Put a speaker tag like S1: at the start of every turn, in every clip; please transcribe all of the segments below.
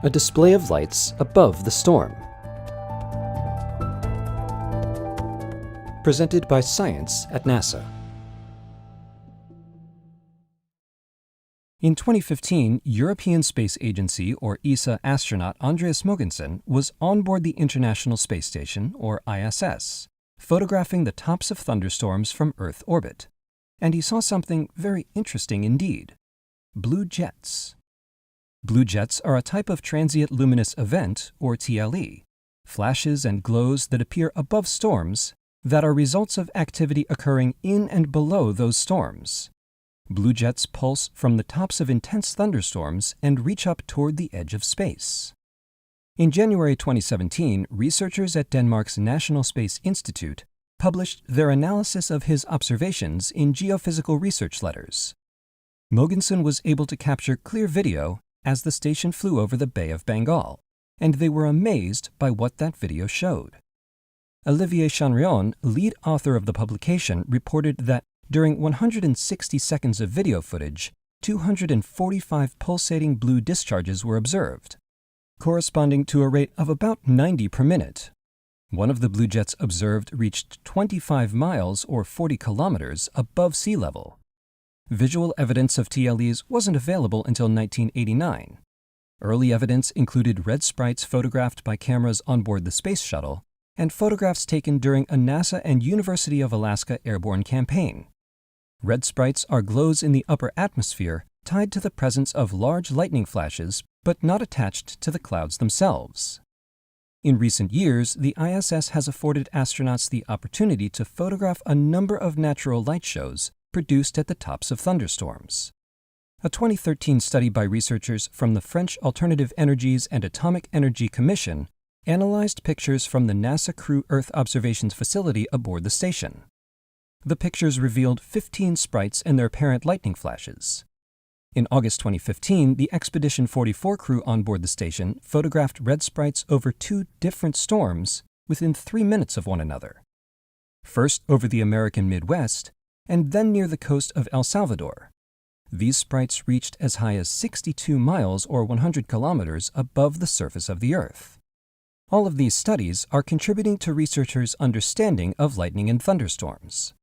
S1: a display of lights above the storm. Presented by Science at NASA. In 2015, European Space Agency or ESA astronaut Andreas Mogensen was on board the International Space Station or ISS, photographing the tops of thunderstorms from Earth orbit. And he saw something very interesting indeed: blue jets. Blue jets are a type of transient luminous event, or TLE, flashes and glows that appear above storms that are results of activity occurring in and below those storms. Blue jets pulse from the tops of intense thunderstorms and reach up toward the edge of space. In January 2017, researchers at Denmark's National Space Institute published their analysis of his observations in Geophysical Research Letters. Mogensen was able to capture clear video as the station flew over the Bay of Bengal, and they were amazed by what that video showed. Olivier Chanrion, lead author of the publication, reported that during 160 seconds of video footage, 245 pulsating blue discharges were observed, corresponding to a rate of about 90 per minute. One of the blue jets observed reached 25 miles or 40 kilometers above sea level. Visual evidence of TLEs wasn't available until 1989. Early evidence included red sprites photographed by cameras on board the Space Shuttle and photographs taken during a NASA and University of Alaska airborne campaign. Red sprites are glows in the upper atmosphere tied to the presence of large lightning flashes, but not attached to the clouds themselves. In recent years, the ISS has afforded astronauts the opportunity to photograph a number of natural light shows produced at the tops of thunderstorms. A 2013 study by researchers from the French Alternative Energies and Atomic Energy Commission analyzed pictures from the NASA Crew Earth Observations Facility aboard the station. The pictures revealed 15 sprites and their apparent lightning flashes. In August 2015, the Expedition 44 crew on board the station photographed red sprites over 2 different storms within 3 minutes of one another. First over the American Midwest, and then near the coast of El Salvador. These sprites reached as high as 62 miles or 100 kilometers above the surface of the Earth. All of these studies are contributing to researchers' understanding of lightning and thunderstorms,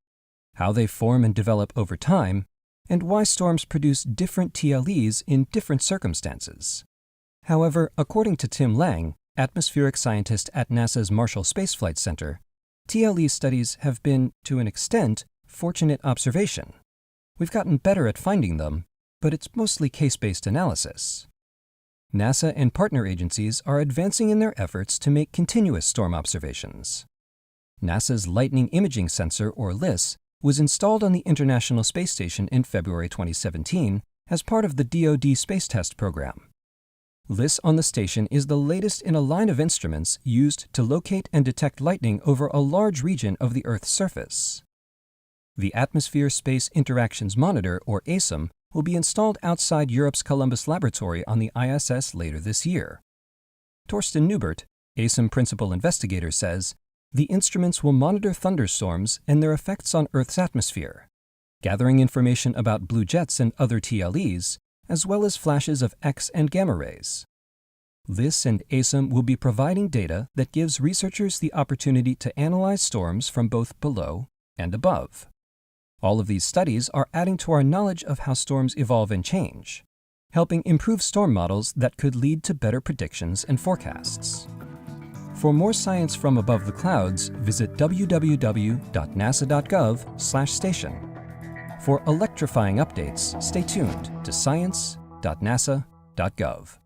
S1: how they form and develop over time, and why storms produce different TLEs in different circumstances. However, according to Tim Lang, atmospheric scientist at NASA's Marshall Space Flight Center, TLE studies have been, to an extent, fortunate observation. We've gotten better at finding them, but it's mostly case-based analysis. NASA and partner agencies are advancing in their efforts to make continuous storm observations. NASA's Lightning Imaging Sensor, or LISS, was installed on the International Space Station in February 2017 as part of the DoD Space Test Program. LISS on the station is the latest in a line of instruments used to locate and detect lightning over a large region of the Earth's surface. The Atmosphere-Space Interactions Monitor, or ASIM, will be installed outside Europe's Columbus Laboratory on the ISS later this year. Torsten Neubert, ASIM principal investigator, says, "The instruments will monitor thunderstorms and their effects on Earth's atmosphere, gathering information about blue jets and other TLEs, as well as flashes of X and gamma rays. LISS and ASIM will be providing data that gives researchers the opportunity to analyze storms from both below and above. All of these studies are adding to our knowledge of how storms evolve and change, helping improve storm models that could lead to better predictions and forecasts." For more science from above the clouds, visit www.nasa.gov/station. For electrifying updates, stay tuned to science.nasa.gov.